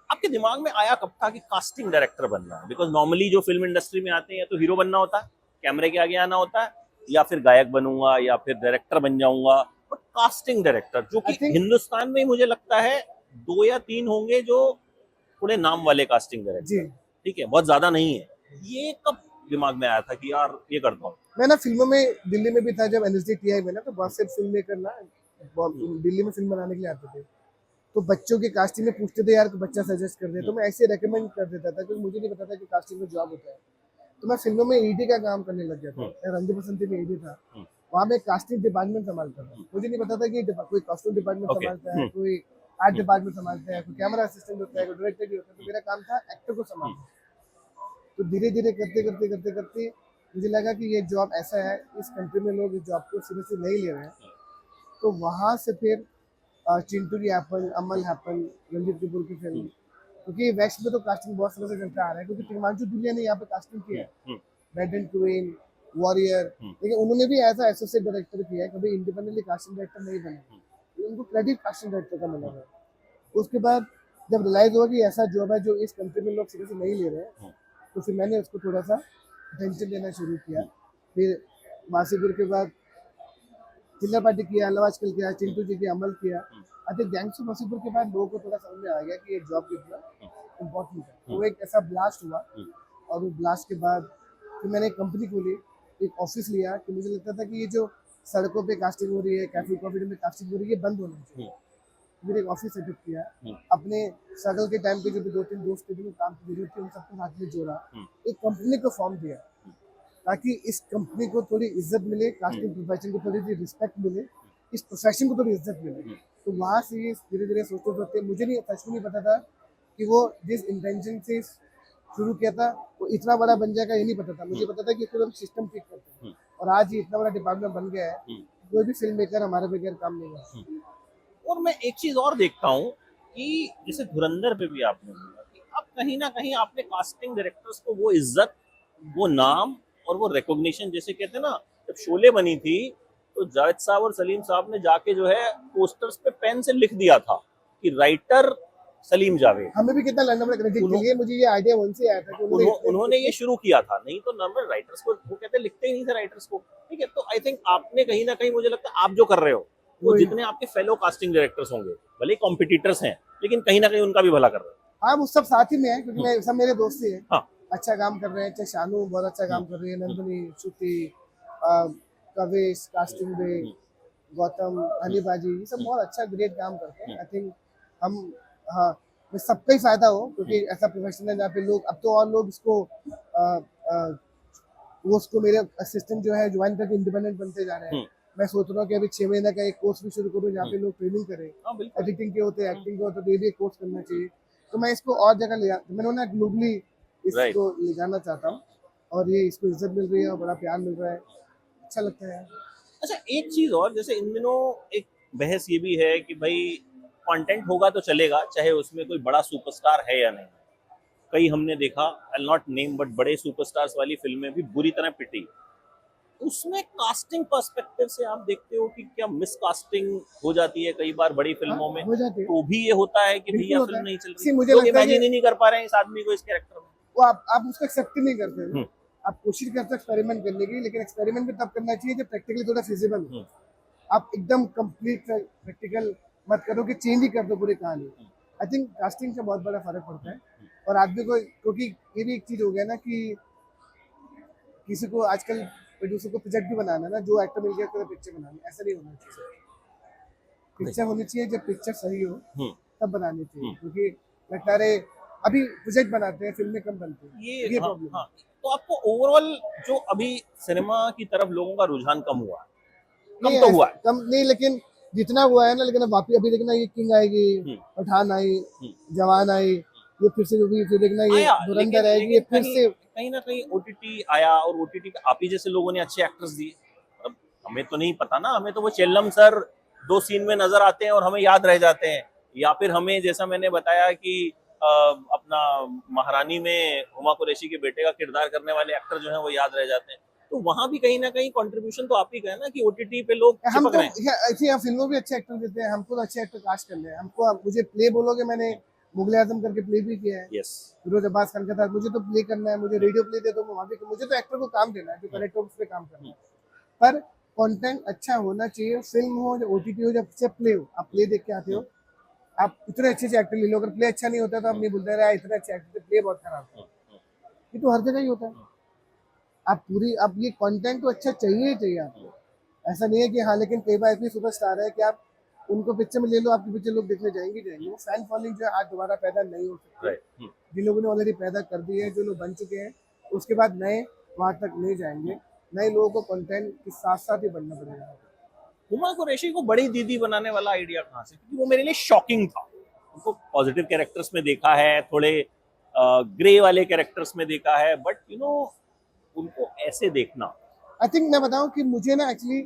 आपके दिमाग में आया कब था कि कास्टिंग डायरेक्टर बनना है? बिकॉज नॉर्मली जो फिल्म इंडस्ट्री में आते हैं, या तो हीरो बनना होता है, कैमरे के आगे आना होता है, या फिर गायक बनूंगा, या फिर डायरेक्टर बन जाऊंगा। बट कास्टिंग डायरेक्टर, जो कि हिंदुस्तान में मुझे लगता है 2 या 3 होंगे जो थोड़े नाम वाले कास्टिंग डायरेक्टर, ठीक है, बहुत ज्यादा नहीं है। ये कब दिमाग में आया था कि यार ये करता हूँ? मैं ना फिल्मों में, दिल्ली में भी था जब NSDTI में ना, तो बहुत से फिल्म मेकर ना दिल्ली में फिल्म बनाने के लिए आते थे, तो बच्चों की कास्टिंग में पूछते थे यार तो बच्चा सजेस्ट कर दे, तो मैं ऐसे रेकमेंड कर देता था, क्योंकि मुझे नहीं पता था कि कास्टिंग में जॉब होता है। तो मैं फिल्मों में ED का काम करने लग गया था। रंजी बसंती में ED था, वहाँ मैं कास्टिंग डिपार्टमेंट संभालता था। मुझे नहीं पता था कि कोई कॉस्ट्यूम डिपार्टमेंट संभालता है, कोई आर्ट डिपार्टमेंट संभालता है, कोई कैमरा असिस्टेंट होता है, कोई डायरेक्टर भी होता है। तो मेरा काम था एक्टर को संभालना। तो धीरे धीरे करते मुझे लगा कि ये जॉब ऐसा है, इस कंट्री में लोग इस जॉब को सीरियसली नहीं ले रहे हैं। तो वहाँ से फिर चिंटू की एप्पल, अमल हैपन, रणजीत कपूर की फिल्म, क्योंकि वेस्ट में तो कास्टिंग बहुत समय से चलता आ रहा है, क्योंकि तिग्मांशु धूलिया ने यहाँ पे कास्टिंग की है, रेड एंड क्वीन, वॉरियर, लेकिन उन्होंने भी ऐसा एसोसिएट डायरेक्टर किया है, कभी इंडिपेंडेंटली कास्टिंग डायरेक्टर नहीं बने, उनको क्रेडिट कास्टिंग डायरेक्टर का मिला है। उसके बाद जब रियलाइज हुआ कि ऐसा जॉब है जो इस कंट्री में लोग सीरियसली नहीं ले रहे हैं, तो फिर मैंने उसको थोड़ा सा अटेंशन देना शुरू किया। फिर वासीपुर के बाद चिल्ला पार्टी किया, लवाजकल किया, चिंटू जी की अमल किया। I think gangs of Wasseypur के बाद लोगों को थोड़ा समझ में आ गया कि ये जॉब कितना इम्पोर्टेंट है। वो एक ऐसा ब्लास्ट हुआ, और उस ब्लास्ट के बाद फिर मैंने एक कंपनी खोली, एक ऑफिस लिया, कि मुझे लगता था कि ये जो सड़कों पे कास्टिंग हो रही है, कैफे कॉफी में कास्टिंग हो रही है, ये बंद होना चाहिए। फिर एक ऑफिस सेटअप किया, अपने स्ट्रगल के टाइम पे जो भी 2-3 दोस्त थे जिनको काम की जरूरत थी, उन सबको साथ में जोड़ा, एक कंपनी को फॉर्म दिया, ताकि इस कंपनी को थोड़ी इज्जत मिले, कास्टिंग प्रोफेशन को थोड़ी सी रिस्पेक्ट मिले, इस प्रोफेशन को थोड़ी इज्जत मिले। तो वहाँ से ये धीरे धीरे सोचते सोचते, मुझे नहीं, सच में नहीं पता था कि वो जिस इंटेंशन से शुरू किया था वो इतना बड़ा बन जाएगा, ये नहीं पता था। मुझे पता था कि इसको हम सिस्टम ठीक करते हैं, और आज ये इतना बड़ा डिपार्टमेंट बन गया है, कोई भी फिल्म मेकर हमारे बगैर काम नहीं कर। और मैं एक चीज और देखता हूँ कि जैसे धुरंधर पे भी आपने बोला कि अब कहीं ना कहीं आपने कास्टिंग डायरेक्टर्स को वो इज्जत, वो नाम और वो रिकॉग्निशन, जैसे कहते हैं ना, जब शोले बनी थी तो जावेद साहब और सलीम साहब ने जाके जो है पोस्टर्स पे पेन से लिख दिया था कि राइटर सलीम जावेद। हमें भी कितना लड़ना पड़ा क्रेडिट के लिए, मुझे ये आइडिया उनसे आया था कि उन्होंने ये शुरू किया था, नहीं तो नॉर्मल राइटर्स को वो कहते लिखते ही नहीं थे राइटर्स को। ठीक है, तो आई थिंक आपने कहीं ना कहीं, मुझे लगता है आप जो कर रहे हो वो जितने आपके फेलो कास्टिंग डायरेक्टर्स होंगे, भले कॉम्पिटिटर्स हैं, लेकिन कहीं ना कहीं उनका भी भला कर रहे हो। हाँ, वो सब साथ ही में है, क्योंकि मैं सब मेरे दोस्त ही हैं। हाँ, अच्छा काम कर रहे हैं, चाहे शानू बहुत अच्छा काम कर रही है, नंदनी, श्रुति, कविश, कास्टिंग डे, गौतम, हनीबाजी, ये सब बहुत अच्छा ग्रेट काम करते हैं। आई थिंक हम, हाँ, में सबका ही फायदा हो, क्योंकि ऐसा प्रोफेशन है जहाँ पे लोग, अब तो और लोग इसको वो उसको मेरे असिस्टेंट जो है ज्वाइन करके इंडिपेंडेंट बनते जा रहे हैं। मैं सोच रहा हूँ कि अभी 6 महीने का एक कोर्स भी शुरू करूँ जहाँ पे लोग ट्रेनिंग करें, एडिटिंग के होते हैं, एक्टिंग के होते हैं, तो ये भी एक कोर्स करना चाहिए। तो मैं इसको और जगह ले, मैंने ना ग्लोबली इसको ले जाना चाहता हूँ, और ये इसको इज्जत मिल रही है और बड़ा प्यार मिल रहा है, अच्छा लगता है। अच्छा एक चीज और, जैसे इन दिनों एक बहस ये भी है कि भाई कंटेंट होगा तो चलेगा, चाहे उसमें कोई बड़ा सुपरस्टार है या नहीं। कई हमने देखा, आई नॉट नेम, बट बड़े सुपरस्टार्स वाली फिल्में भी बुरी तरह पिटी। उसमें कास्टिंग पर्सपेक्टिव से आप देखते हो कि क्या मिसकास्टिंग हो जाती है कई बार बड़ी फिल्मों में? हो जाती है, तो भी ये होता है कि भैया बिल्कुल फिल्म होता नहीं है। चल सी रही, मुझे लोग लगता है इमेजिन कि ही नहीं कर पा रहे हैं इस आदमी को इस कैरेक्टर में। वो आप उसको एक्सेप्ट ही नहीं करते हैं। आप कोशिश करते हैं एक्सपेरिमेंट करने की, लेकिन एक्सपेरिमेंट भी तब करना चाहिए जब प्रैक्टिकली थोड़ा फिजिबल हो। आप एकदम कंप्लीट प्रैक्टिकल मत करो कि चेंज ही कर दो पूरी कहानी। आई थिंक कास्टिंग से बहुत बड़ा फर्क पड़ता है, और आदमी को, क्योंकि ये भी एक चीज हो गया ना कि किसी को आजकल प्रोड्यूसर को प्रोजेक्ट भी बनाना है ना, जो एक्टर मिल गया पिक्चर बनानी, ऐसा नहीं होना चाहिए। पिक्चर होनी चाहिए जब पिक्चर सही हो तब बनानी चाहिए, क्योंकि लगता है अभी प्रोजेक्ट बनाते हैं, फिल्में कम बनती हैं, ये प्रॉब्लम है। तो आपको ओवरऑल जो अभी सिनेमा की तरफ लोगों का रुझान कम हुआ, कम नहीं तो हुआ है, कम नहीं, लेकिन जितना हुआ है ना, लेकिन अब वापस अभी देखना, ये किंग आएगी, पठान आई, जवान आई, ये फिर से जो भी फिर देखना, ये धुरंधर आएगी, ये फिर से कहीं ना कहीं ओटीटी आया, और ओटीटी पे आप ही जैसे लोगों ने अच्छे एक्टर्स दिए। अब हमें तो नहीं पता ना, हमें तो वो चेल्लम सर 2 सीन में नजर आते हैं और हमें याद रह जाते हैं, या फिर हमें, जैसा मैंने बताया कि अपना महारानी में हुमा कुरैशी के बेटे का किरदार करने वाले एक्टर जो है वो याद रह जाते हैं। तो वहां भी कहीं ना कहीं कंट्रीब्यूशन तो आप ही का है ना, कि ओटीटी पे लोग चिपक रहे हैं। ऐसे हम फिल्मों भी अच्छे एक्टर देते हैं, हमको तो अच्छे एक्टर कास्ट कर ले। हमको, मुझे प्ले बोलोगे, मैंने मुगल आजम करके प्ले भी किया है, यस, फिरोज अब्बास खान के साथ। मुझे तो प्ले करना है, मुझे रेडियो प्ले दे दो, वहाँ भी मुझे तो एक्टर को काम देना है, जो करेक्टर उस पर काम करना है। पर कंटेंट अच्छा होना चाहिए, फिल्म हो या ओटीटी हो, जब से प्ले हो, आप प्ले देख के आते हो, आप इतने अच्छे से एक्टर ले लो, अगर प्ले अच्छा नहीं होता तो आप नहीं बोलते रहे इतने अच्छे एक्टर थे, प्ले बहुत खराब था। ये तो हर जगह ही होता है। आप पूरी, आप ये कंटेंट तो अच्छा चाहिए ही चाहिए आपको, ऐसा नहीं है कि हाँ, लेकिन कई बार इतनी सुपरस्टार है कि आप उनको पिक्चर में ले लो, आपकी पिक्चर लोग देखने जाएंगे। वो फैन फॉलोइंग जो है आज दोबारा पैदा नहीं हो सकती। जिन लोगों ने ऑलरेडी पैदा कर दी है, जो लोग बन चुके हैं, उसके बाद नए वहां तक नहीं जाएंगे। नए लोगों को कंटेंट के साथ साथ ही बनना पड़ेगा। हुमा कुरैशी को बड़ी दीदी बनाने वाला आइडिया कहाँ से? क्योंकि वो मेरे लिए शॉकिंग था। उनको पॉजिटिव कैरेक्टर्स में देखा है, थोड़े ग्रे वाले कैरेक्टर्स में देखा है, बट उनको ऐसे देखना, आई थिंक मैं बताऊं कि मुझे ना एक्चुअली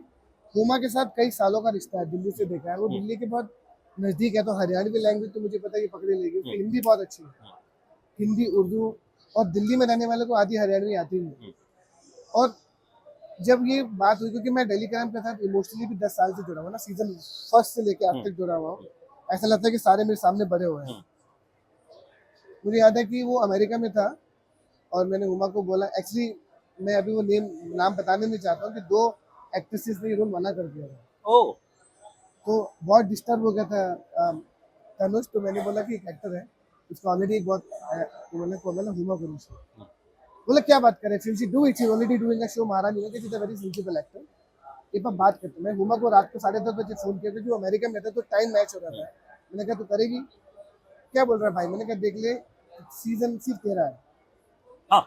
हुमा के साथ कई सालों का रिश्ता है, दिल्ली से देखा है, वो दिल्ली के बहुत नजदीक है, तो हरियाणवी लैंग्वेज तो मुझे पता है, ये पकड़े लेगी। उसकी हिंदी बहुत अच्छी है, हिंदी, उर्दू, और दिल्ली में रहने वाले को आधी हरियाणवी आती है। और जब ये बात हुई, क्योंकि मैं दिल्ली क्राइम के साथ इमोशनली भी 10 साल से जुड़ा हुआ ना, सीजन 1 से लेकर आज तक जुड़ा हुआ हूँ। ऐसा लगता है कि सारे मेरे सामने बड़े हुए हैं। मुझे याद है कि वो अमेरिका में था, और मैंने हुमा को बोला, एक्चुअली मैं अभी वो नाम बताने नहीं चाहता हूँ, कि 2 एक्ट्रेसेस ने ये रोल मना कर दिया था। तो बहुत डिस्टर्ब हो गया था तनुज, तो मैंने बोला कि एक एक्टर है उसका ऑलरेडी एक बहुत तो बोला हुमा कुरुश, बोला क्या बात करें, film she do it, she already doing a show Maharani, she is a very sensible actor, एक बार बात करते हैं। मैं हुमा को रात को 10:30 बजे फोन किया क्योंकि वो अमेरिका में था तो टाइम मैच हो रहा था। मैंने कहा तू करेगी, क्या बोल रहा है भाई, मैंने कहा देख ले, सीजन सिर्फ तेरा है, हाँ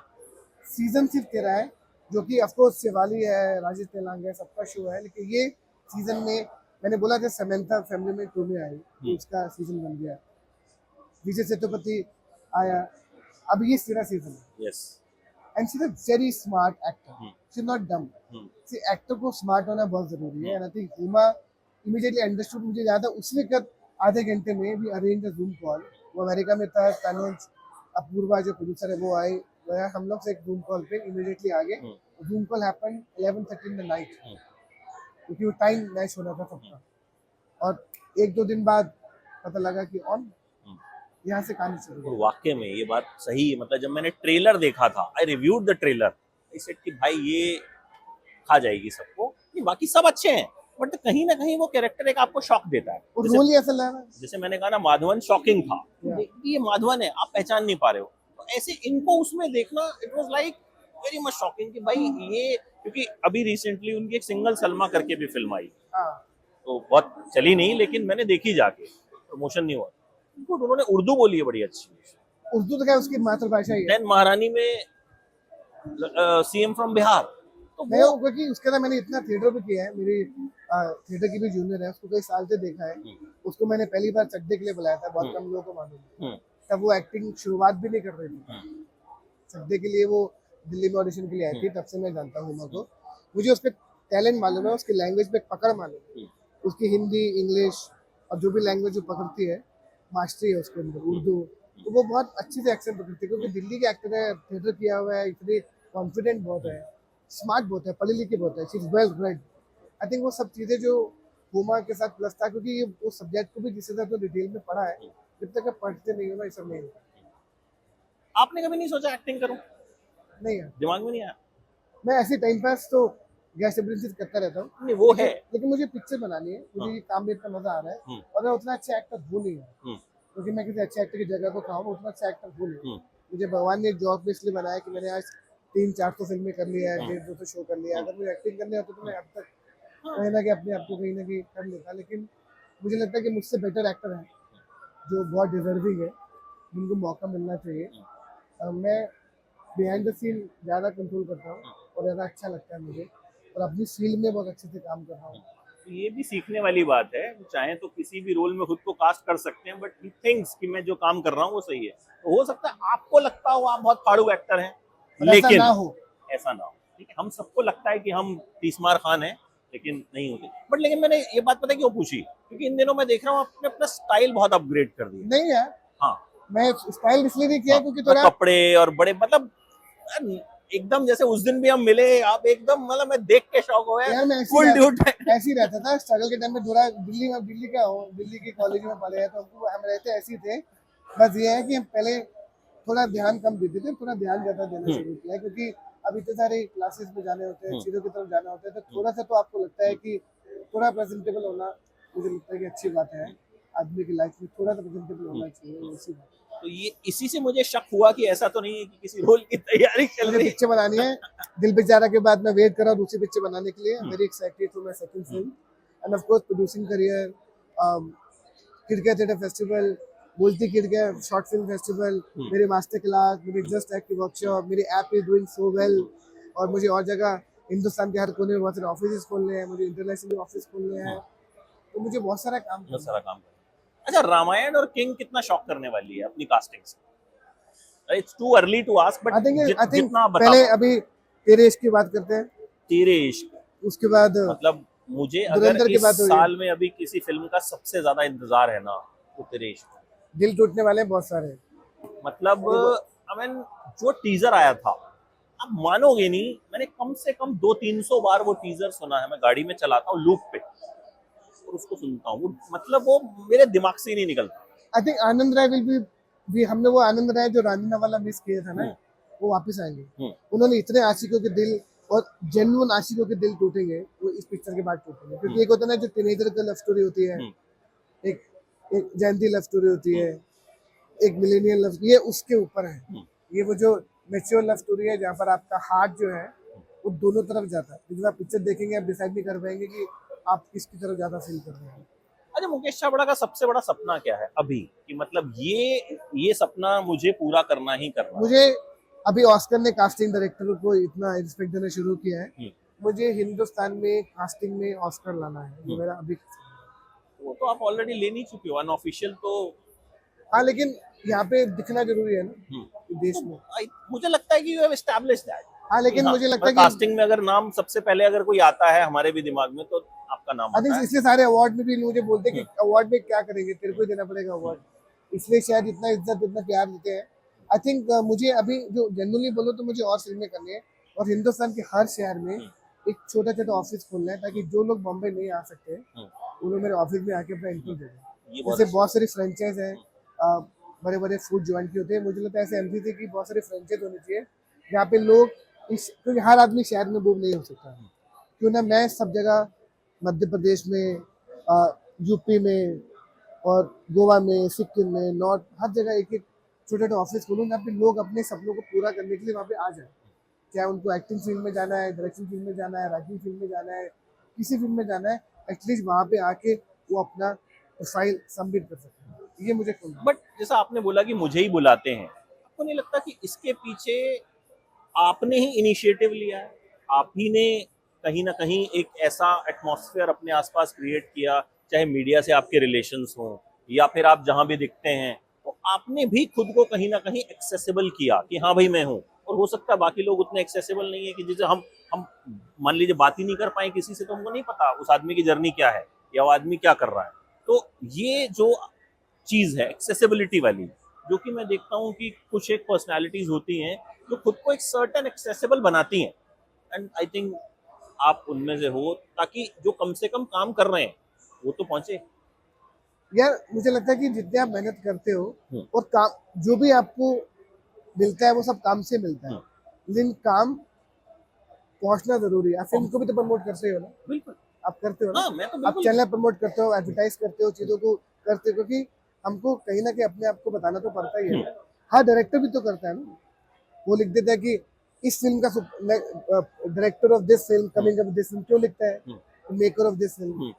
सीजन सिर्फ तेरा है, जो कि ऑफकोर्स शिवाली है, राजेश तेलांग है, सबका शो है, लेकिन ये सीजन में मैंने बोला कि समंथा फैमिली में टू में आई तो उसका सीजन बन गया, विजय सेतुपति आया, अब ये तेरा सीजन है। Yes and she is a very smart actor, she is not dumb, see actor को स्मार्ट होना बहुत जरूरी है। And I think Huma immediately understood, मुझे याद है उसने कब आधे घंटे में भी अरेंज अ जूम कॉल, वो अमेरिका में था, तनुज अपूर्वा जो प्रोड्यूसर है वो आए, हम लोग से एक जूम कॉल पे इमीडिएटली आ गए, zoom call happen 11:30 in the night, क्योंकि वो टाइम मैच हो रहा था सबका, और एक दो दिन बाद पता लगा कि ऑन यहाँ से कहानी शुरू और हुई। वाकई में ये बात सही है। मतलब जब मैंने ट्रेलर देखा था, I reviewed the trailer, I said कि भाई ये खा जाएगी सबको, नहीं बाकी सब अच्छे हैं बट कहीं ना कहीं वो कैरेक्टर एक आपको शॉक देता है। और रोल ही ऐसा लगा, जैसे मैंने कहा ना, माधवन शॉकिंग था, Yeah. कि ये माधवन है, आप पहचान नहीं पा रहे हो, तो ऐसे इनको उसमें देखना it was like very much shocking कि भाई ये, क्योंकि अभी रिसेंटली उनकी एक सिंगल सलमा करके भी फिल्म आई, हाँ तो बहुत चली नहीं, लेकिन मैंने देखी जाके, प्रमोशन नहीं हुआ, उनको उन्होंने उर्दू बोली है बड़ी अच्छी। उर्दू तो क्या उसकी मातृभाषा ही है। देन महारानी में सीएम फ्रॉम बिहार, तो मैं वो क्योंकि उसके अंदर मैंने इतना थिएटर भी किया है, मेरी थिएटर की भी जूनियर है, उसको कई साल से देखा है, उसको मैंने पहली बार चड्डे के लिए बुलाया था, बहुत कम लोगों को मालूम है, तब वो एक्टिंग शुरुआत भी नहीं कर रही थी, चड्डे के लिए वो दिल्ली में ऑडिशन के लिए आई थी, तब से मैं जानता हूँ हुमा को, मुझे उसके टैलेंट मालूम है, उसकी लैंग्वेज पे पकड़ मालूम है, उसकी हिंदी इंग्लिश और जो भी लैंग्वेज जो पकड़ती है मास्टरी है उसके अंदर, उर्दू, तो वो बहुत अच्छे से एक्सेंट पकड़ती है, क्योंकि दिल्ली के एक्टर है, थिएटर किया हुआ है, इतनी कॉन्फिडेंट बहुत है, स्मार्ट बहुत है, पढ़ी लिखी बहुत है, she is well read. I think वो सब चीज़ें जो हुमा के साथ प्लस था, क्योंकि ये वो सब्जेक्ट को भी जिस हिसाब से डिटेल में पढ़ा है, जब तक आप पढ़ते नहीं हो ना ये सब नहीं होता। आपने कभी नहीं सोचा एक्टिंग करूं? नहीं यार, दिमाग में नहीं आया? मैं ऐसे टाइम पास तो गैस एजेंसी करता रहता हूँ, नहीं वो है। लेकिन मुझे पिक्चर बनानी है, मुझे ये काम में इतना मजा आ रहा है, और मैं उतना अच्छा एक्टर हूँ नहीं है, क्योंकि मैं किसी अच्छे एक्टर की जगह को खाऊं, उतना अच्छा एक्टर हूँ नहीं। मुझे भगवान ने जॉब पे इसलिए बनाया कि मैंने आज 300-400 फिल्में कर लिया है, 150 शो कर लिया है, अगर मुझे एक्टिंग करनी होती तो मैं अब तक कहीं ना कहीं अपने आप को कहीं ना कहीं कर लेता, लेकिन मुझे लगता है कि मुझसे बेटर एक्टर हैं जो बहुत डिजर्विंग है, जिनको मौका मिलना चाहिए। मैं बिहाइंड द सीन ज़्यादा कंट्रोल करता हूँ और ज़्यादा अच्छा लगता है मुझे, और अपनी फील्ड में बहुत अच्छे से काम कर रहा हूँ। तो ये भी सीखने वाली बात है, चाहे तो किसी भी रोल में खुद को कास्ट कर सकते हैं, बट ही थिंक्स कि मैं जो काम कर रहा हूँ वो सही है, तो हो सकता है आपको लगता हो आप बहुत फाड़ू एक्टर हैं, लेकिन ऐसा ना हो। ठीक है, हम सबको लगता है कि हम तीसमार खान हैं, लेकिन नहीं होते। बट लेकिन मैंने ये बात पता है क्यों पूछी, क्योंकि इन दिनों मैं देख रहा हूँ आपने अपना स्टाइल बहुत अपग्रेड कर दिया। नहीं यार, हाँ, मैं स्टाइल इसलिए नहीं किया क्योंकि थोड़ा कपड़े और बड़े, मतलब एकदम जैसे उस दिन भी हम मिले, आप एकदम, मतलब मैं देख के शौक हो यार, मैं फुल ड्यूट। ऐसे ही रहता था स्ट्रगल के टाइम में, थोड़ा दिल्ली का हो, दिल्ली के कॉलेज में पढ़े हैं, तो हम रहते ऐसे ही थे। बस ये है कि हम पहले थोड़ा ध्यान कम देते थे, थोड़ा ध्यान ज्यादा देना शुरू किया, क्योंकि अब इतने सारे क्लासेस में जाने होते हैं, चीजों की तरफ जाना होता है, तो थोड़ा सा तो आपको लगता है कि थोड़ा प्रेजेंटेबल होना, मुझे लगता है कि अच्छी बात है, आदमी की लाइफ में थोड़ा सा प्रेजेंटेबल होना चाहिए, इसी बात। तो ये इसी से मुझे शक हुआ कि ऐसा तो नहीं है कि किसी रोल की तैयारी चल रही है। पिक्चर बनानी है, दिल बेचारा के बाद मैं वेट कर रहा हूँ दूसरी पिक्चर बनाने के लिए, very excited for my second film, end of course producing career, खिड़किया थिएटर फेस्टिवल, बोलती खिड़किया शॉर्ट फिल्म फेस्टिवल, मेरे मास्टर क्लास, मेरी जस्ट एक्टिव वर्कशॉप, मेरी app is doing so well, और मुझे और जगह हिंदुस्तान के हर कोने में बहुत सारे ऑफिस खोलने हैं, मुझे इंटरनेशनल ऑफिस खोलने हैं, तो मुझे बहुत सारा काम करना है। अच्छा, रामायण और किंग कितना शॉक करने वाली है अपनी कास्टिंग से? It's too early to ask, but I think जितना बता पहले अभी तेरे इश्क की बात करते हैं, तेरे इश्क, उसके बाद मतलब मुझे धुरंधर अगर की इस बात हुई। साल में अभी किसी फिल्म का सबसे ज्यादा इंतजार है ना, तो तेरे इश्क। दिल टूटने वाले हैं बहुत सारे, मतलब आई मीन जो टीजर आया था, आप मानोगे नहीं, मैंने कम से कम 200-300 बार वो टीजर सुना है, मैं गाड़ी में चलाता हूँ लूप पे और उसको सुनता हूँ, मतलब वो मेरे दिमाग से ही नहीं निकलता। I think Anand Rai will भी हमने वो आनंद राय जो रानीना वाला मिस किया था ना, वो वापस आएंगे। उन्होंने इतने आशिकों के दिल और जेन्युइन आशिकों के दिल टूटेंगे वो इस पिक्चर के बाद टूटेंगे, क्योंकि एक होता है ना जो टीनेजर का लव स्टोरी होती है, एक एक जयंती लव स्टोरी होती है, एक मिलेनियल लव, ये उसके ऊपर है। ये वो जो मैच्योर लव स्टोरी है जहाँ पर आपका हार्ट जो है वो दोनों तरफ जाता है। जब आप पिक्चर देखेंगे आप डिसाइड नहीं कर पाएंगे कि आप किसकी तरफ ज्यादा फील कर रहे हैं। अच्छा, मुकेश छाबड़ा का सबसे बड़ा सपना क्या है अभी, कि मतलब ये सपना मुझे पूरा करना ही करना है? मुझे अभी ऑस्कर ने कास्टिंग डायरेक्टर को इतना रिस्पेक्ट देना शुरू किया है, मुझे हिंदुस्तान में कास्टिंग में ऑस्कर लाना है, ये मेरा अभी। वो तो आप ऑलरेडी ले नहीं चुके हो, अनऑफिशियल तो। हाँ, लेकिन यहाँ पे दिखना जरूरी है ना देश में। मुझे लगता है कि यू हैव एस्टैब्लिश्ड दैट। हाँ, लेकिन मुझे लगता है कि कास्टिंग में अगर नाम सबसे पहले अगर कोई आता है हमारे भी दिमाग में तो आपका नाम आता है। इसलिए सारे अवार्ड में भी मुझे बोलते हैं कि अवार्ड में क्या करेंगे, तेरे को ही देना पड़ेगा अवार्ड, इसलिए शायद इतना इज्जत इतना प्यार देते हैं। आई थिंक मुझे अभी जो जनरली बोलो तो मुझे और फिल्में करनी है, और हिंदुस्तान के हर शहर में एक छोटा छोटा ऑफिस खोलना है, ताकि जो लोग बॉम्बे नहीं आ सकते वो लोग मेरे ऑफिस में आके अपना इंटरव्यू दें। जैसे बहुत सारी फ्रेंचाइज है, बड़े बड़े फूड जॉइंट के होते हैं, मुझे लगता है ऐसे एमसीसी की बहुत सारी फ्रेंचाइज होनी चाहिए जहाँ पे लोग क्योंकि हर आदमी शहर में मूव नहीं हो सकता, क्यों ना मैं सब जगह मध्य प्रदेश में, यूपी में और गोवा में, सिक्किम में, नॉर्थ, हर जगह एक एक छोटे छोटे ऑफिस खोलूँ जहाँ पे लोग अपने सपनों को पूरा करने के लिए वहाँ पे आ जाए। चाहे उनको एक्टिंग फील्ड में जाना है, डायरेक्शन फील्ड में जाना है, राइटिंग फील्ड में जाना है, किसी फील्ड में जाना है, एटलीस्ट वहाँ पे आके वो अपना प्रोफाइल सबमिट कर सकते हैं। ये मुझे खोलना। बट जैसा आपने बोला कि मुझे ही बुलाते हैं, आपको नहीं लगता कि इसके पीछे आपने ही इनिशिएटिव लिया है? आप ही ने कहीं ना कहीं एक ऐसा एटमॉस्फेयर अपने आसपास क्रिएट किया, चाहे मीडिया से आपके रिलेशंस हो या फिर आप जहां भी दिखते हैं, तो आपने भी खुद को कहीं ना कहीं एक्सेसिबल किया कि हाँ भाई मैं हूँ। और हो सकता है बाकी लोग उतने एक्सेसिबल नहीं है कि जिसे हम मान लीजिए बात ही नहीं कर पाए किसी से, तो हमको नहीं पता उस आदमी की जर्नी क्या है या वो आदमी क्या कर रहा है। तो ये जो चीज है एक्सेसिबिलिटी वाली, जो कि मैं देखता हूँ कि कुछ एक पर्सनालिटीज होती हैं जो खुद को एक सर्टेन एक्सेसिबल बनाती हैं, एंड आई थिंक आप उनमें से हो, ताकि जो कम से कम काम कर रहे हैं वो तो पहुंचे। यार मुझे लगता है कि जितने आप मेहनत करते हो और काम जो भी आपको मिलता है वो सब काम से मिलता है, लेकिन काम पहुंचना जरूरी है। आप फिल्म को भी तो प्रमोट करते हो ना, बिल्कुल आप करते हो ना। हाँ, मैं तो आप बिल्कुल चैनल प्रमोट करते हो, एडवर्टाइज करते हो, चीजों को करते हो, क्योंकि हमको कहीं ना कहीं अपने आप को बताना तो पड़ता ही है। हर डायरेक्टर भी तो करता है ना, वो लिख देता है कि इस फिल्म का director of this film coming up this film, क्यों लिखता है मेकर ऑफ दिस फिल्म?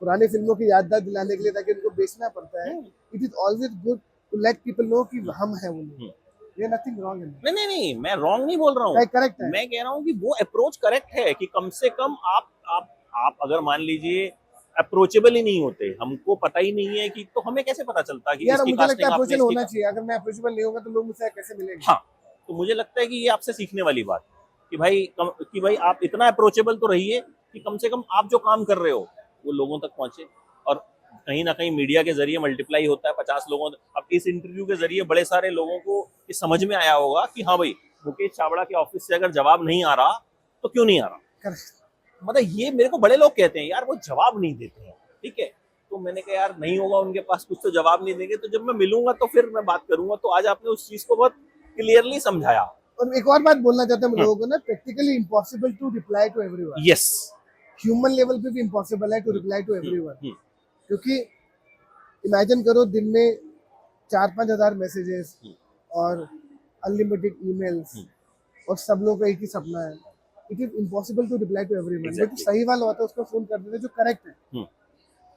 पुरानी फिल्मों की याददाश्त दिलाने के लिए, ताकि उनको बेचना पड़ता है। It is always good to let people know कि हम हैं वो लोग। ये नथिंग रॉन्ग इन दैट। नहीं, मैं रॉन्ग नहीं बोल रहा हूँ, करेक्ट है। मैं कह रहा हूँ कि वो अप्रोच करेक्ट है कि कम से कम आप अगर मान लीजिए अप्रोचेबल ही नहीं होते, हमको पता ही नहीं है कि, तो हमें कैसे पता चलता कि यार इसकी मुझे लगता कास्टिंग है आपने अप्रोचेबल इसकी होना चाहिए। अगर मैं अप्रोचेबल नहीं होगा तो लोग मुझसे कैसे मिलेंगे? हाँ, तो मुझे लगता है कि ये आपसे सीखने वाली बात कि भाई आप इतना अप्रोचेबल तो रहिए कि कम से कम आप जो काम कर रहे हो वो लोगों तक पहुंचे। और कहीं ना कहीं मीडिया के जरिए मल्टीप्लाई होता है 50 लोगों। अब इस इंटरव्यू के जरिए बड़े सारे लोगों को ये समझ में आया होगा कि हाँ भाई मुकेश छाबड़ा के ऑफिस से अगर जवाब नहीं आ रहा तो क्यों नहीं आ रहा। Correct. मतलब ये मेरे को बड़े लोग कहते हैं यार वो जवाब नहीं देते हैं, ठीक है। तो मैंने कहा यार नहीं होगा उनके पास कुछ तो जवाब नहीं देंगे, तो जब मैं मिलूंगा तो फिर मैं बात करूंगा। तो आज आपने उस चीज को बहुत क्लियरली समझाया। और एक और बात बोलना चाहते हैं हम लोगों को ना, practically impossible to reply to everyone. Yes, human level पे भी इम्पॉसिबल है टू रिप्लाई टू एवरीवन, क्योंकि इमेजिन करो दिन में 4-5 हजार मैसेजेस और अनलिमिटेड ईमेल्स, और सब लोगों का एक ही सपना है। It is impossible to reply to everyone. जो सही वाला होता है उसको फोन कर देते जो करेक्ट है।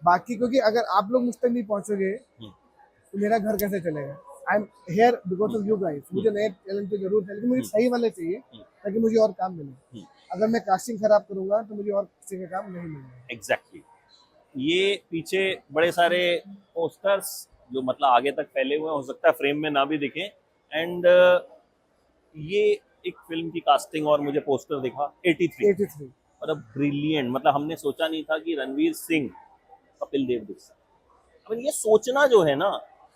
बाकी क्योंकि अगर आप लोग मुझ तक नहीं पहुंचोगे तो मेरा घर कैसे चलेगा? I am here because of you guys. मुझे नए टैलेंट की जरूरत है, लेकिन मुझे सही वाले चाहिए ताकि मुझे और काम मिले। अगर मैं कास्टिंग खराब करूंगा तो मुझे और किसी का काम नहीं मिलेगा। एग्जैक्टली। ये पीछे बड़े सारे पोस्टर्स जो मतलब आगे तक फैले हुए हैं, हो सकता है फ्रेम में ना भी दिखे। एंड ये एक फिल्म की कास्टिंग और मुझे पोस्टर दिखा 83, मतलब ब्रिलियंट। मतलब हमने सोचा नहीं था कि रणवीर सिंह कपिल देव दिख सकता। अब ये सोचना जो है ना,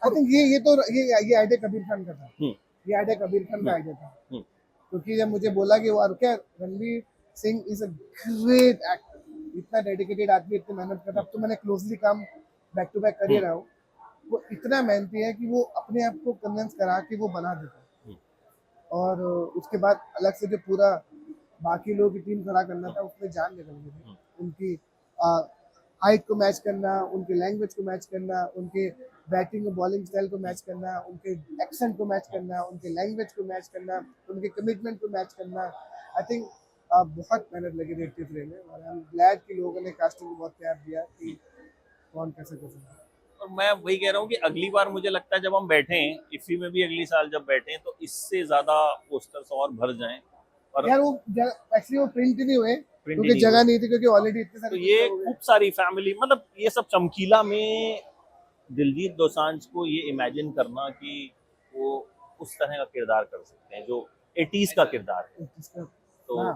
आई थिंक ये आइडिया कबीर खान का था। ये आइडिया कबीर खान का आइडिया था, क्योंकि जब मुझे बोला कि वो क्या Ranveer Singh is a great actor, इतना डेडिकेटेड आदमी, इतनी मेहनत करता। अब तो मैंने क्लोजली काम बैक टू बैक कर ही रहा हूँ। वो इतना मेहनती है कि वो अपने आप को कन्विंस करा के वो बना देता है। और उसके बाद अलग से जो पूरा बाकी लोगों की टीम खड़ा करना था, उसमें जान निकल गई थी उनकी। हाइट को मैच करना, उनके लैंग्वेज को मैच करना, उनके बैटिंग और बॉलिंग स्टाइल को मैच करना, उनके एक्सेंट को मैच करना, उनके लैंग्वेज को मैच करना, उनके कमिटमेंट को मैच करना। आई थिंक बहुत मेहनत लगी थी 83 में, और आई एम ग्लैड कि लोगों ने कास्टिंग को बहुत प्यार दिया कि कौन कैसे कर सकता है। और मैं वही कह रहा हूँ कि अगली बार मुझे लगता है जब हम बैठे इफ्फी में भी अगली साल जब बैठे तो इससे ज्यादा पोस्टर्स और भर जाएं। और यार वो एक्चुअली वो प्रिंट नहीं हुए प्रिंट ही क्योंकि नहीं जगह हुए। नहीं थी, क्योंकि ऑलरेडी इतने तो सारे ये picture हो गए। खूब सारी फैमिली, मतलब ये सब चमकीला में दिलजीत दोसांझ को ये इमेजिन करना कि वो उस तरह का किरदार कर सकते हैं जो 80s का किरदार है। तो हाँ,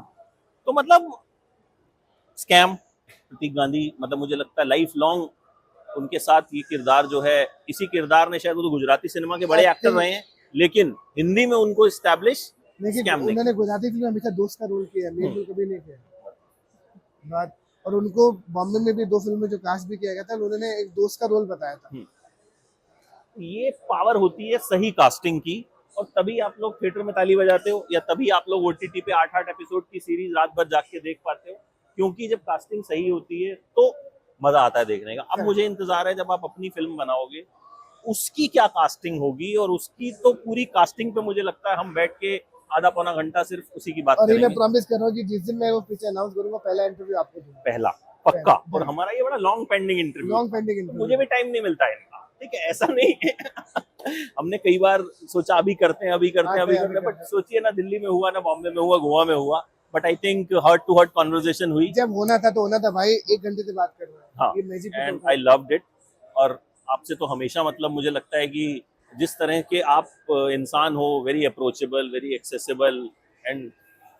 तो मतलब स्कैम प्रतीक गांधी, मतलब मुझे लगता है लाइफ लॉन्ग उनके साथ ये किरदार जो है, इसी किरदार ने शायद वो तो गुजराती सिनेमा के बड़े एक्टर रहे हैं, लेकिन हिंदी में उनको इस्टेब्लिश लेकिन स्कैम ने उन्होंने गुजराती फिल्म में हमेशा दोस्त का रोल किया, मेन रोल कभी नहीं किया बात। और उनको बॉम्बे में भी 2 फिल्म में जो कास्ट भी किया गया था, उन्होंने एक दोस्त का रोल बताया था। ये पावर होती है सही कास्टिंग की, और तभी आप लोग थिएटर में ताली बजाते हो, या तभी आप लोग ओटीटी पे 8-8 एपिसोड की सीरीज रात भर जाग के देख पाते हो, क्योंकि जब कास्टिंग सही होती है तो मजा आता है देखने का। अब मुझे इंतजार है जब आप अपनी फिल्म बनाओगे उसकी क्या कास्टिंग होगी, और उसकी तो पूरी कास्टिंग पे मुझे लगता है हम बैठ के आधा पौना घंटा सिर्फ उसी की बात और ये मैं करेंगे। प्रॉमिस कर रहा हूँ कि जिस दिन मैं वो पिक्चर अनाउंस करूंगा, पहला इंटरव्यू आपको दूंगा। पहला पक्का। पहला। और हमारा ये बड़ा long pending interview, long pending तो इंटरव्यू। मुझे भी टाइम नहीं मिलता है इनका, ठीक है, ऐसा नहीं है। हमने कई बार सोचा अभी करते हैं अभी करते हैं अभी करते हैं, बट सोचिए ना दिल्ली में हुआ, ना बॉम्बे में हुआ, गोवा में हुआ, but I think heart to heart conversation हुई। जब होना था तो होना था भाई, 1 घंटे से बात कर रहे हैं। हाँ, ये magic and I loved it. और आपसे तो हमेशा, मतलब मुझे लगता है कि जिस तरह के आप इंसान हो, very approachable, very accessible, and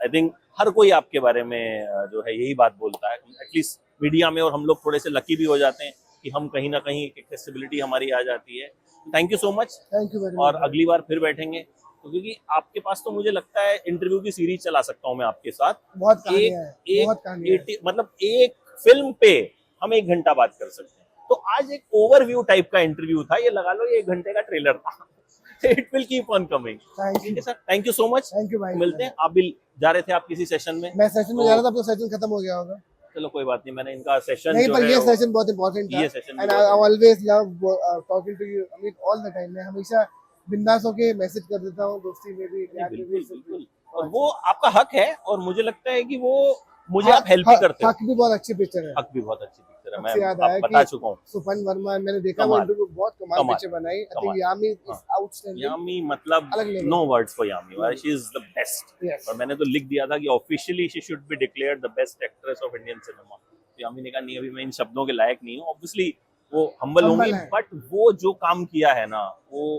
I think हर कोई आपके बारे में जो है यही बात बोलता है, एटलीस्ट मीडिया में। और हम लोग थोड़े से लकी भी हो जाते हैं कि हम कहीं ना कहीं एक्सेसिबिलिटी हमारी आ जाती है। Thank you so much. Thank you very और मच। अगली बार फिर बैठेंगे, तो क्योंकि आपके पास तो मुझे लगता है इंटरव्यू की सीरीज चला सकता हूँ मैं आपके साथ। बहुत कहानियां हैं, बहुत कहानियां हैं। मतलब एक फिल्म पे हम 1 घंटा बात कर सकते हैं। तो आज एक ओवरव्यू टाइप का इंटरव्यू था, ये लगा लो ये 1 घंटे का ट्रेलर था। It will keep on coming. Thank ठीक यू है sir, thank you so much. Thank you भाई। मिलते हैं। आप भी जा रहे थे आप किसी सेशन में? मैं सेशन में जा रहा था, आपका सेशन खत्म हो गया होगा। चलो कोई बात नहीं, मैंने इनका सेशन नहीं, जो पर है ये सेशन बहुत इंपॉर्टेंट था। ये session and I always love talking to you Amit all the time. मैं हमेशा बिंदास होके मैसेज कर देता हूँ, दोस्ती में भी, प्यार में भी। बिल्कुल बिल्कुल, और वो आपका हक है, और मुझे लगता है कि वो मुझे आप हेल्प ही करते हो। हक भी बहुत अच्छी पिक्चर है। हक भी बहुत अच्छी पिक्चर है, सबसे याद मैं आया आप बता कि चुका हूँ। सुपन वर्मा, मैंने देखा वो कमाल, इंटरव्यू, बहुत कमाल कमाल, पिक्चर बनाई। आई कमाल। थिंक यामी इज हाँ। आउटस्टैंडिंग। यामी मतलब अलग level। No words for Yami, she is the best. Yes। और मैंने तो लिख दिया था कि officially she should be declared the best actress of Indian cinema. तो यामी ने कहा नहीं, अभी मैं इन शब्दों के लायक नहीं हूँ। ऑब्वियसली वो हम्बल होंगी, है। बट वो जो काम किया है ना वो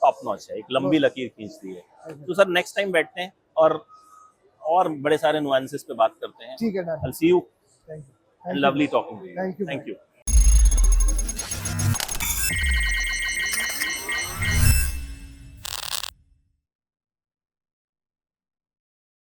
टॉप नॉच है, एक लंबी लकीर खींच दी है। तो सर नेक्स्ट टाइम बैठते हैं और बड़े सारे नुआंसेस पे बात करते हैं। ठीक है, I'll see you thank you. and lovely talking to you. Thank you, Thank man। you.